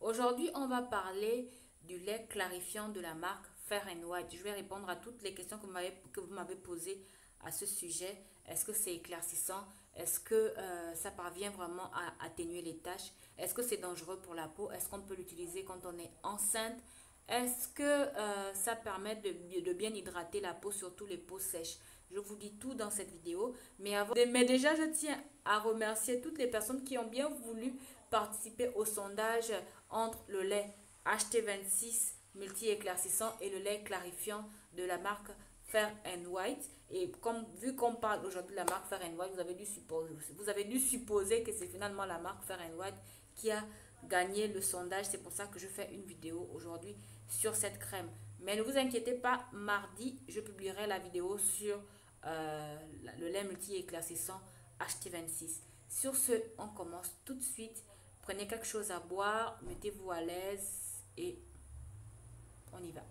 Aujourd'hui, on va parler du lait clarifiant de la marque Fair White. Je vais répondre à toutes les questions que vous m'avez posées à ce sujet. Est-ce que c'est éclaircissant? Est-ce que ça parvient vraiment à atténuer les taches? Est-ce que c'est dangereux pour la peau? Est-ce qu'on peut l'utiliser quand on est enceinte? Est-ce que ça permet de bien hydrater la peau, surtout les peaux sèches? Je vous dis tout dans cette vidéo. Mais déjà, je tiens à remercier toutes les personnes qui ont bien voulu participer au sondage entre le lait HT26 multi-éclaircissant et le lait clarifiant de la marque Fair White. Et vu qu'on parle aujourd'hui de la marque Fair White, vous avez dû supposer que c'est finalement la marque Fair White qui a gagné le sondage. C'est pour ça que je fais une vidéo aujourd'hui sur cette crème. Mais ne vous inquiétez pas, mardi, je publierai la vidéo sur le lait multi-éclaircissant HT26. Sur ce, on commence tout de suite. Prenez quelque chose à boire, mettez-vous à l'aise et on y va.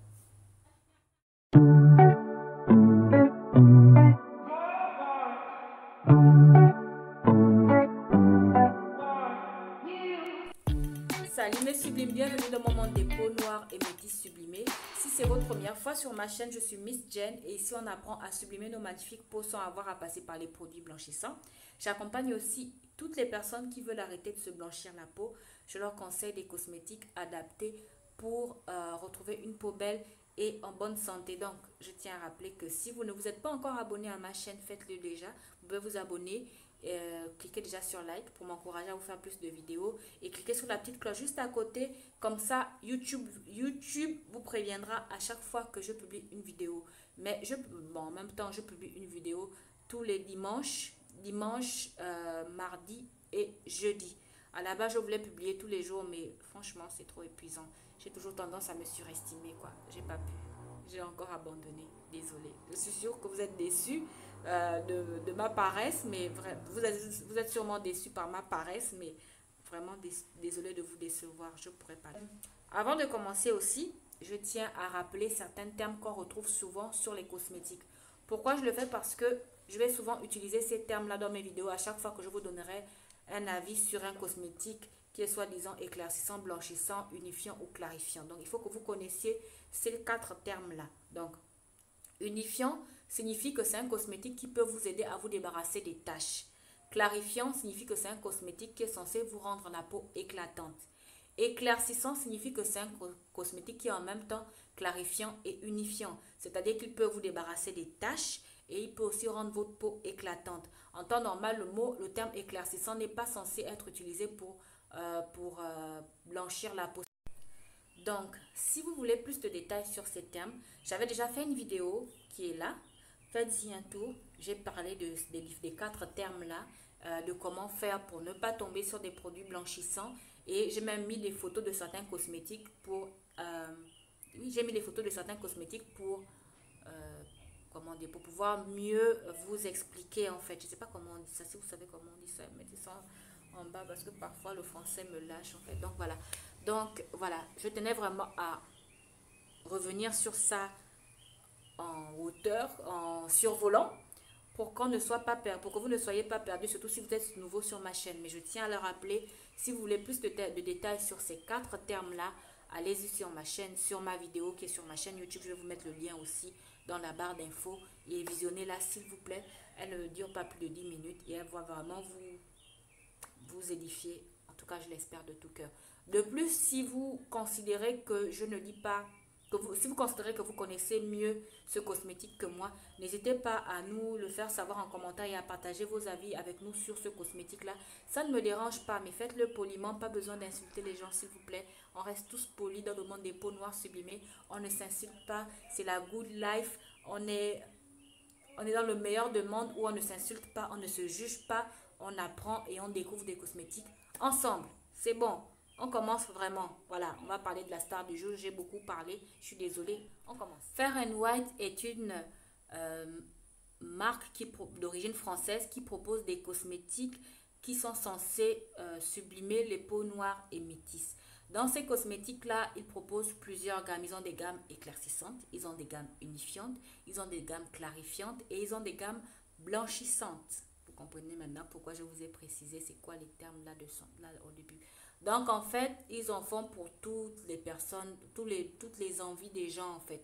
Salut mes sublimes, bienvenue dans mon monde des peaux noires et métisses sublimées. Si c'est votre première fois sur ma chaîne, je suis Miss Jen et ici on apprend à sublimer nos magnifiques peaux sans avoir à passer par les produits blanchissants. J'accompagne aussi toutes les personnes qui veulent arrêter de se blanchir la peau. Je leur conseille des cosmétiques adaptés pour retrouver une peau belle et en bonne santé. Donc, je tiens à rappeler que si vous ne vous êtes pas encore abonné à ma chaîne, faites-le déjà. Vous pouvez vous abonner. Cliquez déjà sur like pour m'encourager à vous faire plus de vidéos et cliquez sur la petite cloche juste à côté, comme ça YouTube vous préviendra à chaque fois que je publie une vidéo. Mais en même temps je publie une vidéo tous les dimanche, mardi et jeudi. À la base je voulais publier tous les jours, mais franchement c'est trop épuisant. J'ai toujours tendance à me surestimer, quoi. J'ai pas pu, j'ai encore abandonné, désolée. Je suis sûre que vous êtes déçus de ma paresse, mais vous êtes sûrement déçus par ma paresse, mais vraiment désolée de vous décevoir, je pourrais pas. Avant de commencer aussi, je tiens à rappeler certains termes qu'on retrouve souvent sur les cosmétiques. Pourquoi je le fais? Parce que je vais souvent utiliser ces termes-là dans mes vidéos à chaque fois que je vous donnerai un avis sur un cosmétique qui est soi-disant éclaircissant, blanchissant, unifiant ou clarifiant. Donc, il faut que vous connaissiez ces 4 termes-là. Donc, unifiant signifie que c'est un cosmétique qui peut vous aider à vous débarrasser des taches. Clarifiant signifie que c'est un cosmétique qui est censé vous rendre la peau éclatante. Éclaircissant signifie que c'est un cosmétique qui est en même temps clarifiant et unifiant. C'est-à-dire qu'il peut vous débarrasser des taches et il peut aussi rendre votre peau éclatante. En temps normal, le terme éclaircissant n'est pas censé être utilisé pour blanchir la peau. Donc, si vous voulez plus de détails sur ces termes, j'avais déjà fait une vidéo qui est là. Faites-y un tour. J'ai parlé des 4 termes-là, de comment faire pour ne pas tomber sur des produits blanchissants. Et j'ai même mis des photos de certains cosmétiques pour... oui, j'ai mis des photos de certains cosmétiques pour... comment dire, pour pouvoir mieux vous expliquer en fait. Je ne sais pas comment on dit ça. Si vous savez comment on dit ça, mettez ça en bas parce que parfois le français me lâche en fait. Donc voilà, je tenais vraiment à revenir sur ça en hauteur, en survolant, pour qu'on ne soit pas perdu, pour que vous ne soyez pas perdu, surtout si vous êtes nouveau sur ma chaîne. Mais je tiens à le rappeler, si vous voulez plus de détails sur ces 4 termes-là, allez-y sur ma chaîne, sur ma vidéo qui est sur ma chaîne YouTube. Je vais vous mettre le lien aussi dans la barre d'infos et visionnez-la s'il vous plaît. Elle ne dure pas plus de 10 minutes et elle va vraiment vous édifier. En tout cas, je l'espère de tout cœur. De plus, si vous considérez que je ne lis pas, si vous considérez que vous connaissez mieux ce cosmétique que moi, n'hésitez pas à nous le faire savoir en commentaire et à partager vos avis avec nous sur ce cosmétique-là. Ça ne me dérange pas, mais faites-le poliment, pas besoin d'insulter les gens s'il vous plaît. On reste tous polis dans le monde des peaux noires sublimées. On ne s'insulte pas, c'est la good life. On est dans le meilleur des mondes où on ne s'insulte pas, on ne se juge pas, on apprend et on découvre des cosmétiques ensemble. C'est bon, on commence vraiment. Voilà, on va parler de la star du jour. J'ai beaucoup parlé, je suis désolée. On commence. Fair White est une marque d'origine française qui propose des cosmétiques qui sont censés sublimer les peaux noires et métisses. Dans ces cosmétiques-là, ils proposent plusieurs gammes. Ils ont des gammes éclaircissantes, ils ont des gammes unifiantes, ils ont des gammes clarifiantes et ils ont des gammes blanchissantes. Vous comprenez maintenant pourquoi je vous ai précisé c'est quoi les termes là au début. Donc, en fait, ils en font pour toutes les personnes, toutes les envies des gens, en fait.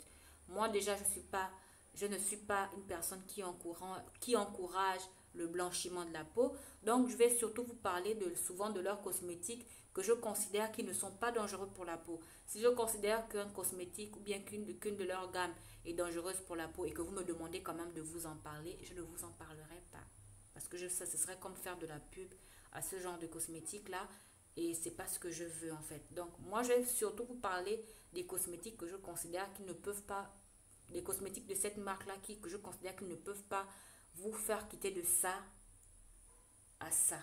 Moi, déjà, je ne suis pas une personne qui encourage le blanchiment de la peau. Donc, je vais surtout vous parler souvent de leurs cosmétiques que je considère qui ne sont pas dangereux pour la peau. Si je considère qu'un cosmétique ou bien qu'une de leurs gammes est dangereuse pour la peau et que vous me demandez quand même de vous en parler, je ne vous en parlerai pas. Parce que ça, ce serait comme faire de la pub à ce genre de cosmétiques-là. Et c'est pas ce que je veux en fait. Donc, moi, je vais surtout vous parler des cosmétiques que je considère qui ne peuvent pas, des cosmétiques de cette marque-là que je considère qu'ils ne peuvent pas vous faire quitter de ça à ça.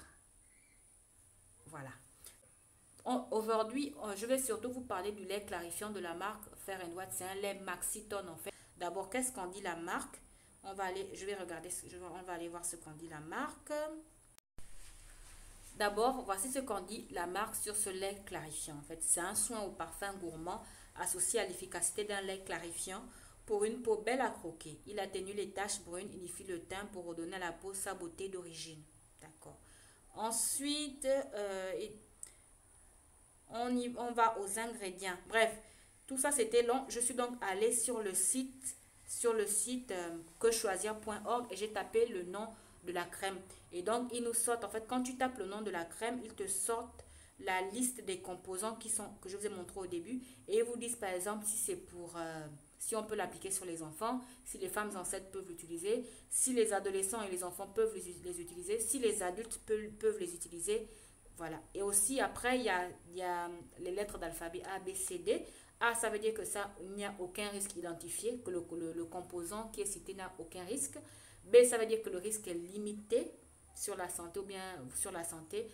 Voilà. Aujourd'hui, je vais surtout vous parler du lait clarifiant de la marque Fair & White. C'est un lait Maxitone en fait. D'abord, qu'est-ce qu'on dit la marque? On va aller voir ce qu'on dit la marque. D'abord, voici ce qu'on dit la marque sur ce lait clarifiant. En fait, c'est un soin au parfum gourmand associé à l'efficacité d'un lait clarifiant pour une peau belle à croquer. Il atténue les taches brunes, unifie le teint pour redonner à la peau sa beauté d'origine. D'accord. Ensuite, on va aux ingrédients. Bref, tout ça c'était long. Je suis donc allée sur le site quechoisir.org et j'ai tapé le nom de la crème. Et donc, ils nous sortent, en fait, quand tu tapes le nom de la crème, ils te sortent la liste des composants que je vous ai montré au début. Et ils vous disent, par exemple, si c'est si on peut l'appliquer sur les enfants, si les femmes enceintes peuvent l'utiliser, si les adolescents et les enfants peuvent les utiliser, si les adultes peuvent les utiliser. Voilà. Et aussi, après, il y a les lettres d'alphabet A, B, C, D. A, ça veut dire que ça, il n'y a aucun risque identifié, que le composant qui est cité n'a aucun risque. B, ça veut dire que le risque est limité sur la santé ou bien sur la santé.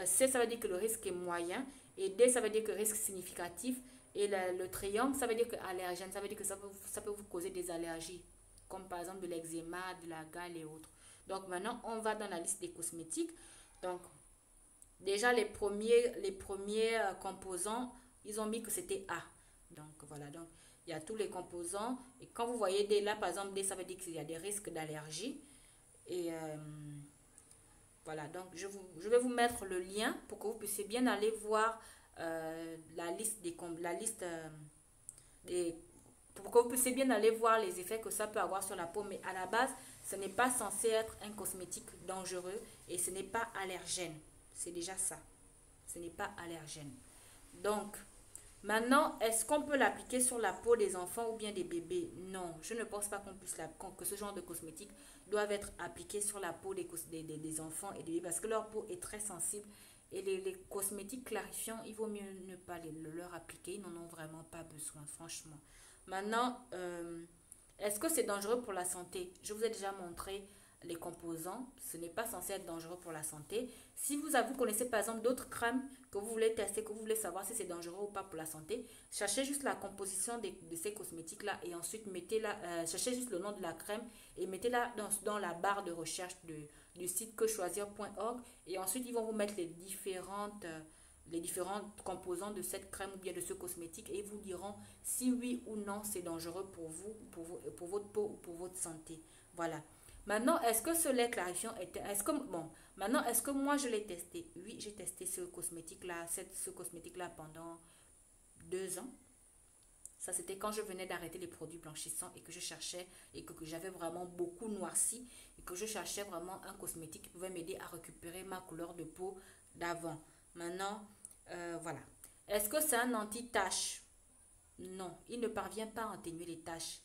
C, ça veut dire que le risque est moyen. Et D, ça veut dire que le risque significatif. Et le triangle, ça veut dire que allergène, ça veut dire que ça peut vous causer des allergies, comme par exemple de l'eczéma, de la gale et autres. Donc maintenant, on va dans la liste des cosmétiques. Donc, déjà, les premiers composants, ils ont mis que c'était A. Donc, voilà. Donc, il y a tous les composants. Et quand vous voyez D, là, par exemple, D, ça veut dire qu'il y a des risques d'allergie. Et voilà. Donc, je vais vous mettre le lien pour que vous puissiez bien aller voir la liste pour que vous puissiez bien aller voir les effets que ça peut avoir sur la peau. Mais à la base, ce n'est pas censé être un cosmétique dangereux et ce n'est pas allergène. C'est déjà ça. Ce n'est pas allergène. Donc, maintenant, est-ce qu'on peut l'appliquer sur la peau des enfants ou bien des bébés? Non, je ne pense pas que ce genre de cosmétiques doivent être appliqués sur la peau des enfants et des bébés parce que leur peau est très sensible. Et les cosmétiques clarifiants, il vaut mieux ne pas leur appliquer. Ils n'en ont vraiment pas besoin, franchement. Maintenant, est-ce que c'est dangereux pour la santé? Je vous ai déjà montré les composants. Ce n'est pas censé être dangereux pour la santé. Si vous connaissez par exemple d'autres crèmes que vous voulez tester, que vous voulez savoir si c'est dangereux ou pas pour la santé, cherchez juste la composition de ces cosmétiques-là et ensuite cherchez juste le nom de la crème et mettez-la dans la barre de recherche du site quechoisir.org et ensuite ils vont vous mettre les différents composants de cette crème ou bien de ce cosmétique et ils vous diront si oui ou non c'est dangereux pour vous, pour votre peau ou pour votre santé. Voilà. Maintenant, est-ce que ce lait clarifiant maintenant, est-ce que moi je l'ai testé? Oui, j'ai testé ce cosmétique-là pendant 2 ans. Ça, c'était quand je venais d'arrêter les produits blanchissants et que je cherchais et que j'avais vraiment beaucoup noirci et que je cherchais vraiment un cosmétique qui pouvait m'aider à récupérer ma couleur de peau d'avant. Maintenant, voilà. Est-ce que c'est un anti-tache? Non, il ne parvient pas à atténuer les taches.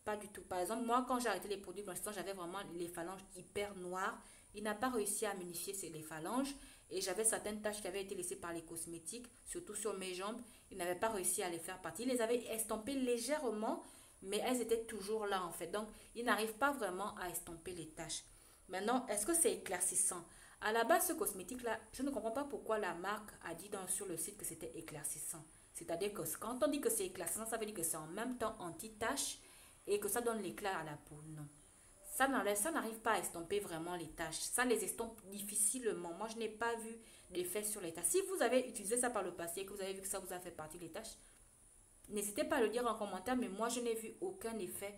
Pas du tout. Par exemple, moi, quand j'ai arrêté les produits blanchissants, j'avais vraiment les phalanges hyper noires. Il n'a pas réussi à m'unifier les phalanges. Et j'avais certaines taches qui avaient été laissées par les cosmétiques, surtout sur mes jambes. Il n'avait pas réussi à les faire partir. Il les avait estompées légèrement, mais elles étaient toujours là, en fait. Donc, il n'arrive pas vraiment à estomper les taches. Maintenant, est-ce que c'est éclaircissant? À la base, ce cosmétique-là, je ne comprends pas pourquoi la marque a dit sur le site que c'était éclaircissant. C'est-à-dire que quand on dit que c'est éclaircissant, ça veut dire que c'est en même temps anti-tache et que ça donne l'éclat à la peau. Non. Ça n'arrive pas à estomper vraiment les taches. Ça les estompe difficilement. Moi, je n'ai pas vu d'effet sur les taches. Si vous avez utilisé ça par le passé et que vous avez vu que ça vous a fait partie des taches, n'hésitez pas à le dire en commentaire, mais moi, je n'ai vu aucun effet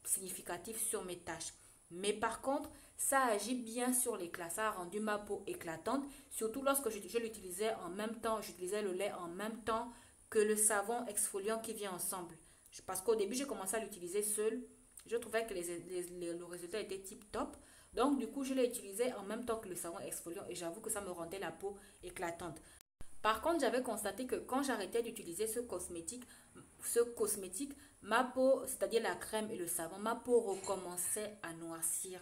significatif sur mes taches. Mais par contre, ça agit bien sur l'éclat. Ça a rendu ma peau éclatante. Surtout lorsque je l'utilisais en même temps, j'utilisais le lait en même temps que le savon exfoliant qui vient ensemble. Parce qu'au début, j'ai commencé à l'utiliser seul. Je trouvais que le résultat était tip top. Donc, du coup, je l'ai utilisé en même temps que le savon exfoliant et j'avoue que ça me rendait la peau éclatante. Par contre, j'avais constaté que quand j'arrêtais d'utiliser ce cosmétique, ma peau, c'est-à-dire la crème et le savon, ma peau recommençait à noircir.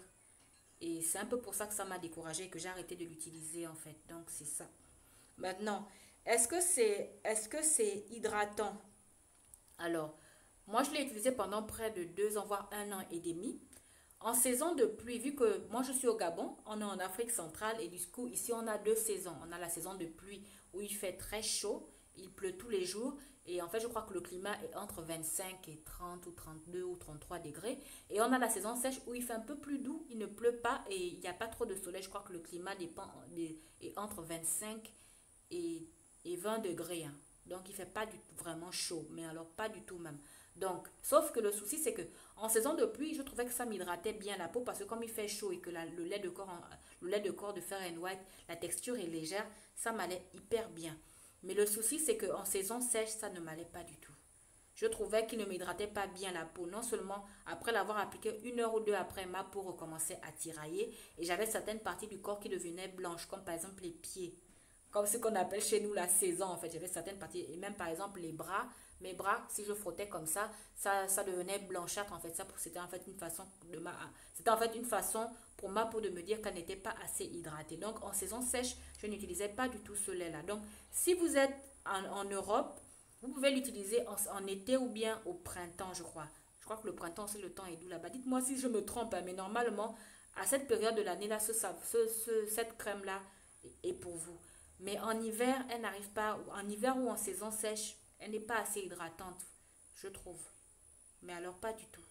Et c'est un peu pour ça que ça m'a découragée et que j'ai arrêté de l'utiliser en fait. Donc, c'est ça. Maintenant, est-ce que c'est hydratant? Alors, moi, je l'ai utilisé pendant près de 2 ans, voire 1 an et demi. En saison de pluie, vu que moi je suis au Gabon, on est en Afrique centrale et du coup ici on a 2 saisons. On a la saison de pluie où il fait très chaud, il pleut tous les jours et en fait je crois que le climat est entre 25 et 30 ou 32 ou 33 degrés. Et on a la saison sèche où il fait un peu plus doux, il ne pleut pas et il n'y a pas trop de soleil. Je crois que le climat est entre 25 et, et 20 degrés, hein. Donc il ne fait pas vraiment chaud, mais alors pas du tout même. Donc, sauf que le souci, c'est que en saison de pluie, je trouvais que ça m'hydratait bien la peau parce que comme il fait chaud et que le lait de corps de Fair and White, la texture est légère, ça m'allait hyper bien. Mais le souci, c'est qu'en saison sèche, ça ne m'allait pas du tout. Je trouvais qu'il ne m'hydratait pas bien la peau. Non seulement après l'avoir appliqué 1 heure ou 2 après, ma peau recommençait à tirailler et j'avais certaines parties du corps qui devenaient blanches, comme par exemple les pieds, comme ce qu'on appelle chez nous la saison en fait. J'avais certaines parties, et même par exemple les bras. Mes bras, si je frottais comme ça devenait blanchâtre en fait. C'était en fait une façon c'était en fait une façon pour ma peau de me dire qu'elle n'était pas assez hydratée. Donc en saison sèche, je n'utilisais pas du tout ce lait-là. Donc si vous êtes en Europe, vous pouvez l'utiliser en été ou bien au printemps, je crois. Je crois que le printemps, c'est le temps est doux là-bas. Dites-moi si je me trompe, hein, mais normalement, à cette période de l'année-là, cette crème-là est pour vous. Mais en hiver, elle n'arrive pas, en hiver ou en saison sèche, elle n'est pas assez hydratante, je trouve. Mais alors pas du tout.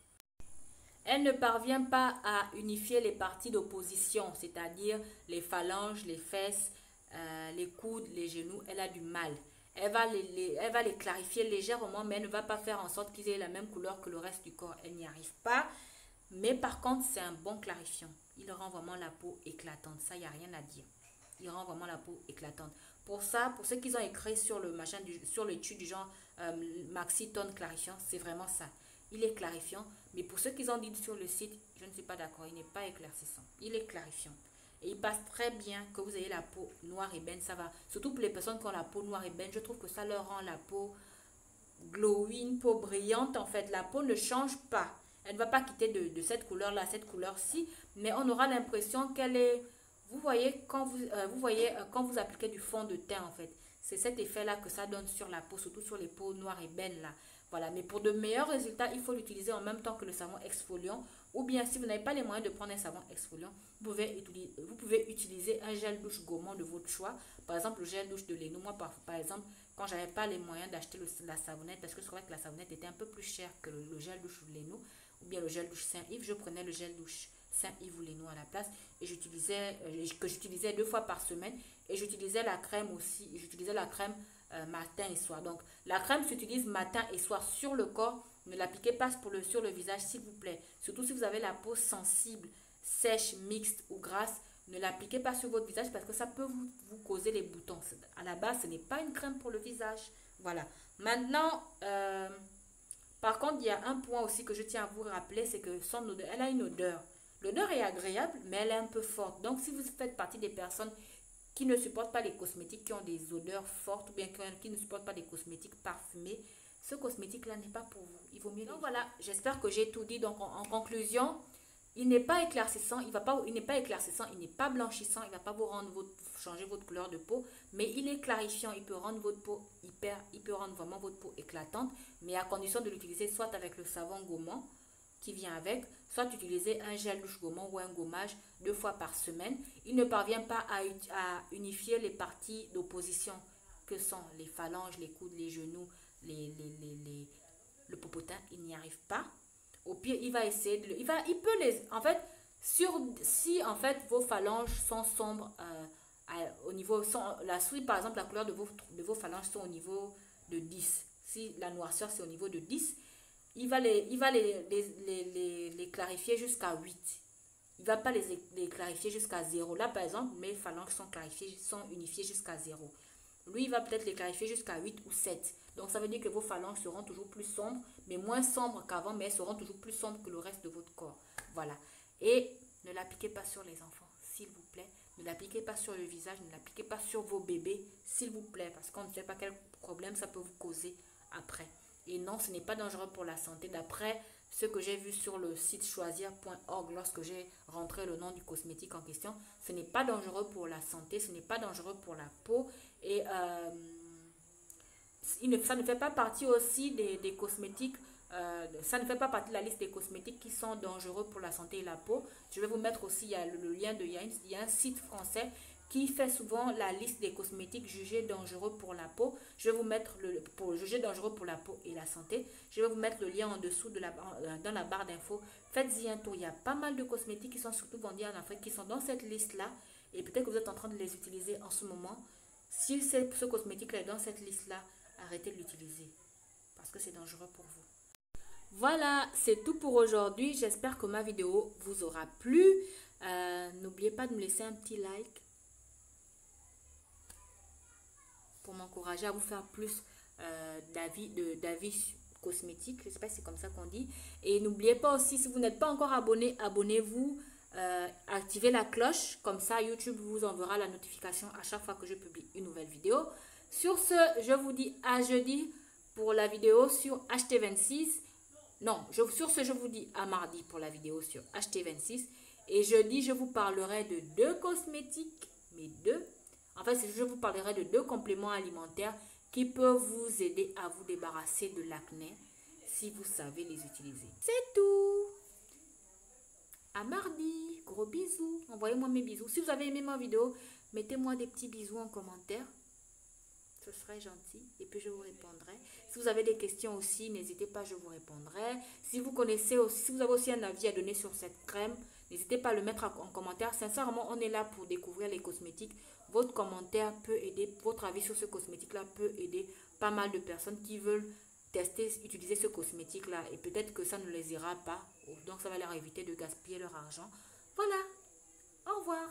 Elle ne parvient pas à unifier les parties d'opposition, c'est-à-dire les phalanges, les fesses, les coudes, les genoux. Elle a du mal. Elle va les clarifier légèrement, mais elle ne va pas faire en sorte qu'ils aient la même couleur que le reste du corps. Elle n'y arrive pas. Mais par contre, c'est un bon clarifiant. Il rend vraiment la peau éclatante. Ça, il n'y a rien à dire. Il rend vraiment la peau éclatante. Pour ça, pour ceux qui ont écrit sur sur l'étude du genre Maxi Tone clarifiant, c'est vraiment ça. Il est clarifiant, mais pour ceux qui ont dit sur le site, je ne suis pas d'accord, il n'est pas éclaircissant. Il est clarifiant. Et il passe très bien que vous ayez la peau noire et benne, ça va. Surtout pour les personnes qui ont la peau noire et benne, je trouve que ça leur rend la peau glowing, peau brillante. En fait, la peau ne change pas. Elle ne va pas quitter de cette couleur-là à cette couleur-ci, mais on aura l'impression qu'elle est... Vous voyez quand vous appliquez du fond de teint, en fait. C'est cet effet-là que ça donne sur la peau, surtout sur les peaux noires et bennes, là. Voilà, mais pour de meilleurs résultats, il faut l'utiliser en même temps que le savon exfoliant. Ou bien, si vous n'avez pas les moyens de prendre un savon exfoliant, vous pouvez utiliser un gel douche gourmand de votre choix. Par exemple, le gel douche de Leno. Moi, par exemple, quand j'avais pas les moyens d'acheter la savonnette, parce que je trouvais que la savonnette était un peu plus chère que le gel douche Leno, ou bien le gel douche Saint-Yves, je prenais le gel douche Saint-Yves ou Leno à la place et j'utilisais 2 fois par semaine et j'utilisais la crème aussi. J'utilisais la crème matin et soir. Donc, la crème s'utilise matin et soir sur le corps. Ne l'appliquez pas sur le visage, s'il vous plaît. Surtout si vous avez la peau sensible, sèche, mixte ou grasse, ne l'appliquez pas sur votre visage parce que ça peut vous causer les boutons. À la base, ce n'est pas une crème pour le visage. Voilà. Maintenant, par contre, il y a un point aussi que je tiens à vous rappeler, c'est que son odeur, elle a une odeur. L'odeur est agréable, mais elle est un peu forte. Donc, si vous faites partie des personnes qui ne supportent pas les cosmétiques qui ont des odeurs fortes ou bien qui ne supportent pas les cosmétiques parfumés, ce cosmétique-là n'est pas pour vous. Il vaut mieux. Donc voilà, j'espère que j'ai tout dit. Donc en conclusion, il n'est pas éclaircissant, il n'est pas éclaircissant, il n'est pas blanchissant, il ne va pas vous changer votre couleur de peau, mais il est clarifiant. Il peut rendre votre peau il peut rendre vraiment votre peau éclatante, mais à condition de l'utiliser soit avec le savon gommant qui vient avec, soit utiliser un gel douche gommant ou un gommage 2 fois par semaine. Il ne parvient pas à unifier les parties d'opposition que sont les phalanges, les coudes, les genoux, le popotin. Il n'y arrive pas. Au pire, il va essayer de... il peut les... En fait, si en fait vos phalanges sont sombres au niveau... la souris, par exemple, la couleur de vos phalanges sont au niveau de 10. Si la noirceur, c'est au niveau de 10, il va les clarifier jusqu'à 8. il ne va pas les clarifier jusqu'à 0. Là, par exemple, mes phalanges sont clarifiées, sont unifiées jusqu'à 0. Lui, il va peut-être les clarifier jusqu'à 8 ou 7. Donc, ça veut dire que vos phalanges seront toujours plus sombres, mais moins sombres qu'avant, mais elles seront toujours plus sombres que le reste de votre corps. Voilà. Et ne l'appliquez pas sur les enfants, s'il vous plaît. Ne l'appliquez pas sur le visage, ne l'appliquez pas sur vos bébés, s'il vous plaît, parce qu'on ne sait pas quel problème ça peut vous causer après. Et non, ce n'est pas dangereux pour la santé. D'après ce que j'ai vu sur le site choisir.org, lorsque j'ai rentré le nom du cosmétique en question, ce n'est pas dangereux pour la santé, ce n'est pas dangereux pour la peau. Et ça ne fait pas partie aussi des cosmétiques, ça ne fait pas partie de la liste des cosmétiques qui sont dangereux pour la santé et la peau. Je vais vous mettre aussi, il y a le lien il y a un site français qui fait souvent la liste des cosmétiques jugés dangereux pour la peau. Je vais vous mettre pour juger dangereux pour la peau et la santé. Je vais vous mettre le lien en dessous dans la barre d'infos. Faites-y un tour. Il y a pas mal de cosmétiques qui sont surtout vendus en Afrique, qui sont dans cette liste-là. Et peut-être que vous êtes en train de les utiliser en ce moment. Si ce cosmétique-là est dans cette liste-là, arrêtez de l'utiliser parce que c'est dangereux pour vous. Voilà, c'est tout pour aujourd'hui. J'espère que ma vidéo vous aura plu. N'oubliez pas de me laisser un petit like pour m'encourager à vous faire plus d'avis cosmétiques. Je ne sais pas si c'est comme ça qu'on dit. Et n'oubliez pas aussi, si vous n'êtes pas encore abonné, abonnez-vous. Activez la cloche. Comme ça, YouTube vous enverra la notification à chaque fois que je publie une nouvelle vidéo. Sur ce, je vous dis à jeudi pour la vidéo sur HT26. Non, sur ce, je vous dis à mardi pour la vidéo sur HT26. Et jeudi, je vous parlerai de 2 cosmétiques, mais 2. En fait, je vous parlerai de 2 compléments alimentaires qui peuvent vous aider à vous débarrasser de l'acné si vous savez les utiliser. C'est tout. À mardi. Gros bisous. Envoyez-moi mes bisous. Si vous avez aimé ma vidéo, mettez-moi des petits bisous en commentaire. Ce serait gentil et puis je vous répondrai. Si vous avez des questions aussi, n'hésitez pas, je vous répondrai. Si vous connaissez aussi, si vous avez aussi un avis à donner sur cette crème, n'hésitez pas à le mettre en commentaire. Sincèrement, on est là pour découvrir les cosmétiques. Votre commentaire peut aider, votre avis sur ce cosmétique-là peut aider pas mal de personnes qui veulent tester, utiliser ce cosmétique-là. Et peut-être que ça ne les ira pas. Donc, ça va leur éviter de gaspiller leur argent. Voilà. Au revoir.